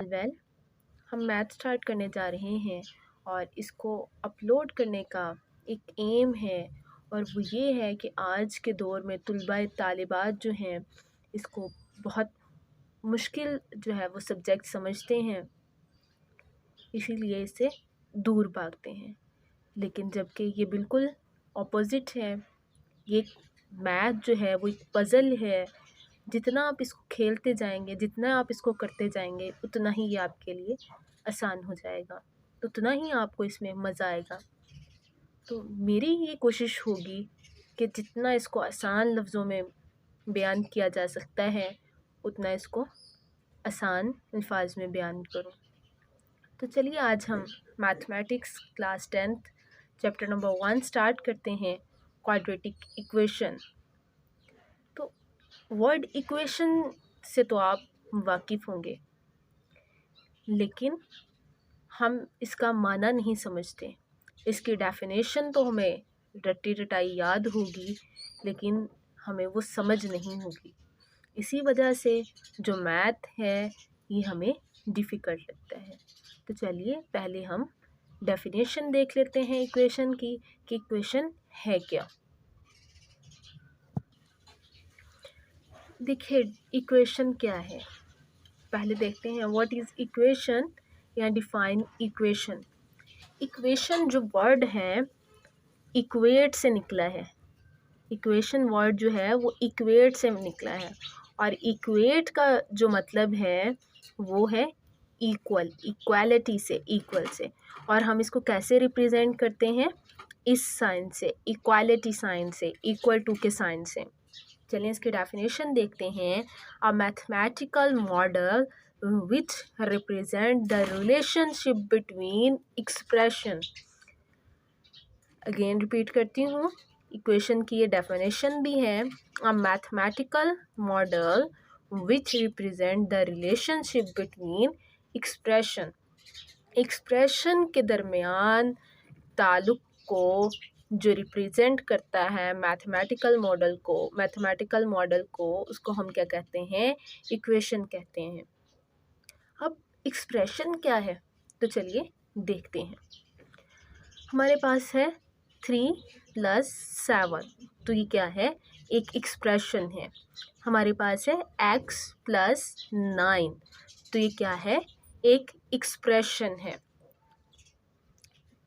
Well हम math start करने जा रहे हैं और इसको अपलोड करने का एक एम है और वो ये है कि आज के दौर में तुलबा तालिबात जो हैं इसको बहुत मुश्किल जो है वो सब्जेक्ट समझते हैं, इसीलिए इससे दूर भागते हैं। लेकिन जबकि ये बिल्कुल ऑपोजिट है। ये मैथ जो है वो एक पज़ल है। जितना आप इसको खेलते जाएंगे, जितना आप इसको करते जाएंगे, उतना ही ये आपके लिए आसान हो जाएगा, उतना ही आपको इसमें मज़ा आएगा। तो मेरी ये कोशिश होगी कि जितना इसको आसान लफ्ज़ों में बयान किया जा सकता है उतना इसको आसान अल्फाज में बयान करूँ। तो चलिए आज हम mathematics class 10th chapter number 1 start करते हैं, क्वाड्रेटिक इक्वेशन। तो वर्ड इक्वेशन से तो आप वाकिफ़ होंगे, लेकिन हम इसका माना नहीं समझते। इसकी डेफिनेशन तो हमें रट्टी रटाई याद होगी, लेकिन हमें वो समझ नहीं होगी। इसी वजह से जो मैथ है ये हमें डिफ़िकल्ट लगता है। तो चलिए पहले हम डेफिनेशन देख लेते हैं इक्वेशन की कि इक्वेशन है क्या। देखिए इक्वेशन क्या है, पहले देखते हैं व्हाट इज़ इक्वेशन या डिफाइन इक्वेशन। इक्वेशन जो वर्ड है इक्वेट से निकला है। इक्वेशन वर्ड जो है वो इक्वेट से निकला है और इक्वेट का जो मतलब है वो है इक्वल, इक्वालिटी से, इक्वल से। और हम इसको कैसे रिप्रेजेंट करते हैं, इस साइन से, इक्वालिटी साइन से, इक्वल टू के साइन से। चलिए इसकी डेफिनेशन देखते हैं। A mathematical model which represent the relationship between expression. Again repeat करती हूँ, इक्वेशन की ये डेफिनेशन भी है, a mathematical model which represent the relationship between expression. Expression के दरमियान ताल्लुक़ को जो रिप्रेजेंट करता है मैथमेटिकल मॉडल को उसको हम क्या कहते हैं, इक्वेशन कहते हैं। अब एक्सप्रेशन क्या है तो चलिए देखते हैं। हमारे पास है 3 + 7, तो ये क्या है, एक एक्सप्रेशन है। हमारे पास है x + 9, तो ये क्या है, एक एक्सप्रेशन है।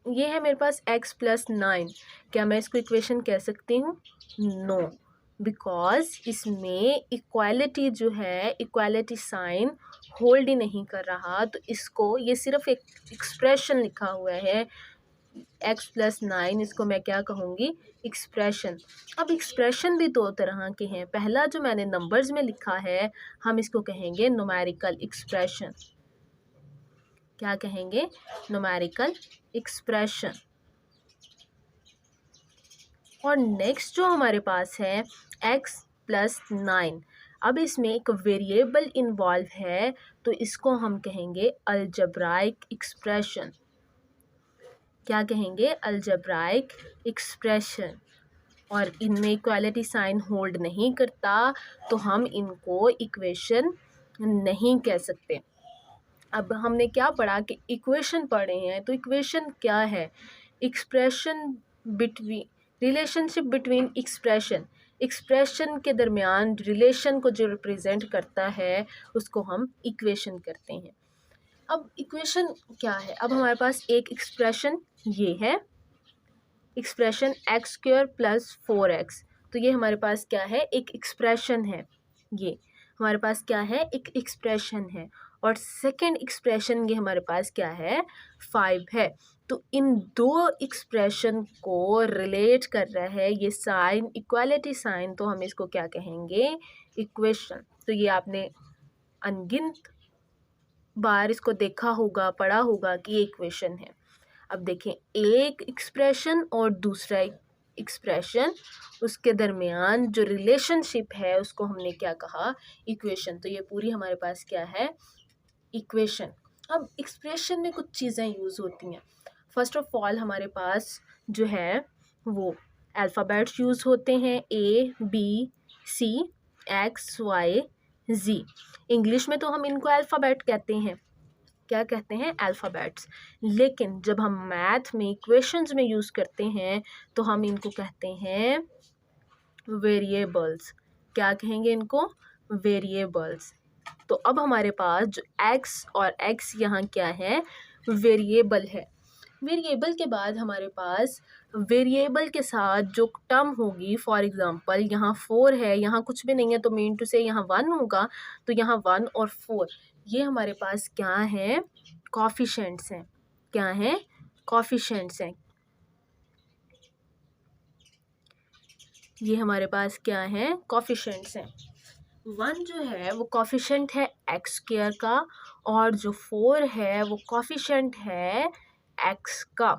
ये है मेरे पास x + 9, क्या मैं इसको इक्वेशन कह सकती हूँ? नो, बिकॉज इसमें इक्वालिटी जो है, इक्वालिटी साइन होल्ड ही नहीं कर रहा, तो इसको ये सिर्फ एक एक्सप्रेशन लिखा हुआ है x + 9, इसको मैं क्या कहूँगी, एक्सप्रेशन। अब एक्सप्रेशन भी दो तरह के हैं। पहला जो मैंने नंबर्स में लिखा है हम इसको कहेंगे न्यूमेरिकल एक्सप्रेशन। क्या कहेंगे, न्यूमेरिकल एक्सप्रेशन। और नेक्स्ट जो हमारे पास है x + 9, अब इसमें एक वेरिएबल इन्वॉल्व है तो इसको हम कहेंगे अलजेब्राइक एक्सप्रेशन। क्या कहेंगे, अलजेब्राइक एक्सप्रेशन। और इनमें इक्वालिटी साइन होल्ड नहीं करता तो हम इनको इक्वेशन नहीं कह सकते। अब हमने क्या पढ़ा कि इक्वेशन पढ़े हैं, तो इक्वेशन क्या है, expression between, relationship between expression, expression के दरमियान रिलेशन को जो रिप्रेजेंट करता है उसको हम इक्वेशन करते हैं। अब इक्वेशन क्या है, अब हमारे पास एक एक्सप्रेशन ये है, एक्सप्रेशन x² + 4x, तो ये हमारे पास क्या है, एक एक्सप्रेशन है। ये हमारे पास क्या है, एक एक्सप्रेशन है। और सेकंड एक्सप्रेशन ये हमारे पास क्या है, 5 है। तो इन दो एक्सप्रेशन को रिलेट कर रहा है ये साइन, इक्वालिटी साइन, तो हम इसको क्या कहेंगे, इक्वेशन। तो ये आपने अनगिनत बार इसको देखा होगा, पढ़ा होगा कि ये इक्वेशन है। अब देखें, एक एक्सप्रेशन और दूसरा एक्सप्रेशन, उसके दरमियान जो रिलेशनशिप है उसको हमने क्या कहा, इक्वेशन। तो ये पूरी हमारे पास क्या है, इक्वेशन। अब एक्सप्रेशन में कुछ चीज़ें यूज़ होती हैं। फर्स्ट ऑफ ऑल हमारे पास जो है वो अल्फ़ाबेट्स यूज़ होते हैं, ABCXYZ। इंग्लिश में तो हम इनको अल्फ़ाबेट कहते हैं, क्या कहते हैं, अल्फ़ाबेट्स। लेकिन जब हम मैथ में इक्वेशंस में यूज़ करते हैं तो हम इनको कहते हैं वेरिएबल्स। क्या कहेंगे इनको, वेरिएबल्स। तो अब हमारे पास जो x और x यहाँ क्या है, वेरिएबल है। वेरिएबल के बाद हमारे पास वेरिएबल के साथ जो टर्म होगी, फॉर एग्जांपल यहाँ 4 है, यहाँ कुछ भी नहीं है तो मीन टू से यहाँ 1 होगा, तो यहाँ 1 और 4 ये हमारे पास क्या है, कॉफिशेंट्स हैं। क्या है, कॉफिशेंट्स हैं। ये हमारे पास क्या है, कॉफिशेंट्स हैं। 1 जो है वो कॉफिशेंट है एक्स स्क्वायर का, और जो 4 है वो कॉफिशेंट है एक्स का।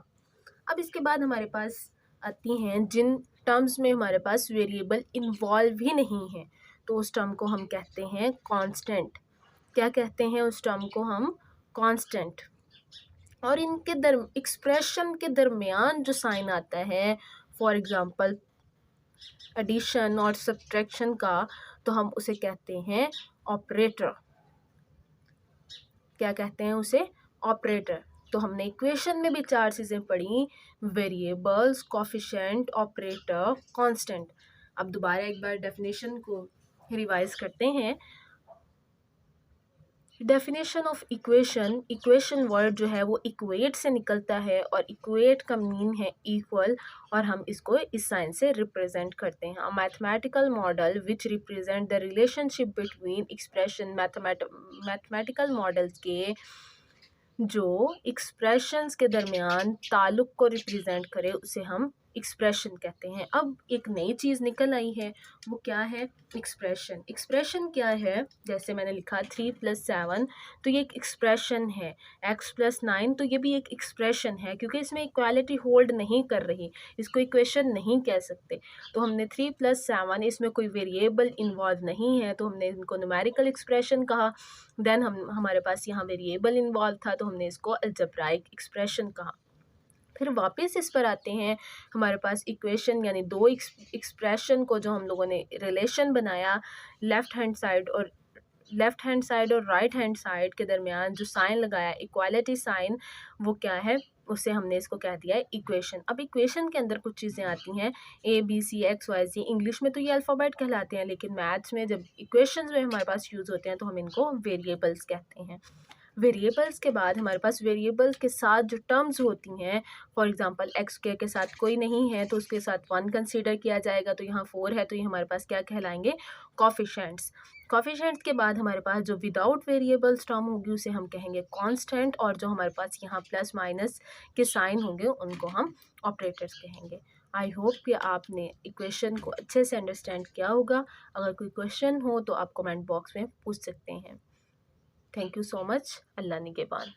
अब इसके बाद हमारे पास आती हैं जिन टर्म्स में हमारे पास वेरिएबल इन्वॉल्व ही नहीं है, तो उस टर्म को हम कहते हैं कांस्टेंट। क्या कहते हैं उस टर्म को हम, कांस्टेंट। और इनके एक्सप्रेशन के दरमियान जो साइन आता है, फॉर एग्जांपल एडिशन और सब्ट्रैक्शन का, तो हम उसे कहते हैं ऑपरेटर। क्या कहते हैं उसे, ऑपरेटर। तो हमने इक्वेशन में भी 4 चीज़ें पढ़ी, वेरिएबल्स, कोफिशिएंट, ऑपरेटर, कांस्टेंट। अब दोबारा एक बार डेफिनेशन को रिवाइज करते हैं। Definition of equation, equation word जो है वो इक्वेट से निकलता है, और इक्वेट का मीन है इक्वल, और हम इसको इस साइन से रिप्रेजेंट करते हैं। Mathematical model which represent the relationship between expression, mathematical models के जो एक्सप्रेशंस के दरमियान ताल्लुक़ को रिप्रेजेंट करे उसे हम एक्सप्रेशन कहते हैं। अब एक नई चीज़ निकल आई है, वो क्या है, एक्सप्रेशन। एक्सप्रेशन क्या है, जैसे मैंने लिखा 3 + 7, तो ये एक एक्सप्रेशन है। x + 9, तो ये भी एक एक्सप्रेशन है, क्योंकि इसमें इक्वालिटी होल्ड नहीं कर रही, इसको इक्वेशन नहीं कह सकते। तो हमने 3 + 7, इसमें कोई वेरिएबल इन्वॉल्व नहीं है, तो हमने इनको न्यूमेरिकल एक्सप्रेशन कहा। देन हमारे पास यहाँ वेरिएबल इन्वॉल्व था, तो हमने इसको अलजेब्राइक एक्सप्रेशन कहा। फिर वापस इस पर आते हैं, हमारे पास इक्वेशन यानी दो एक्सप्रेशन को जो हम लोगों ने रिलेशन बनाया, लेफ़्ट हैंड साइड और राइट हैंड साइड के दरमियान जो साइन लगाया, इक्वालिटी साइन, वो क्या है, उससे हमने इसको कह दिया है इक्वेशन। अब इक्वेशन के अंदर कुछ चीज़ें आती हैं, ABCXYZ, इंग्लिश में तो ये अल्फ़ाबेट कहलाते हैं, लेकिन मैथ्स में जब इक्वेशंस में हमारे पास यूज़ होते हैं तो हम इनको वेरिएबल्स कहते हैं। वेरिएबल्स के बाद हमारे पास वेरिएबल्स के साथ जो टर्म्स होती हैं, फॉर एग्जांपल एक्स स्क्वायर के साथ कोई नहीं है तो उसके साथ 1 कंसीडर किया जाएगा, तो यहाँ 4 है, तो ये हमारे पास क्या कहलाएंगे, कॉफिशेंट्स। कॉफिशेंट्स के बाद हमारे पास जो विदाउट वेरिएबल्स टर्म होगी उसे हम कहेंगे कांस्टेंट, और जो हमारे पास यहाँ प्लस माइनस के साइन होंगे उनको हम ऑपरेटर्स कहेंगे। आई होप कि आपने इक्वेशन को अच्छे से अंडरस्टैंड किया होगा। अगर कोई क्वेश्चन हो तो आप कमेंट बॉक्स में पूछ सकते हैं। Thank you so much. Allah निगहबान।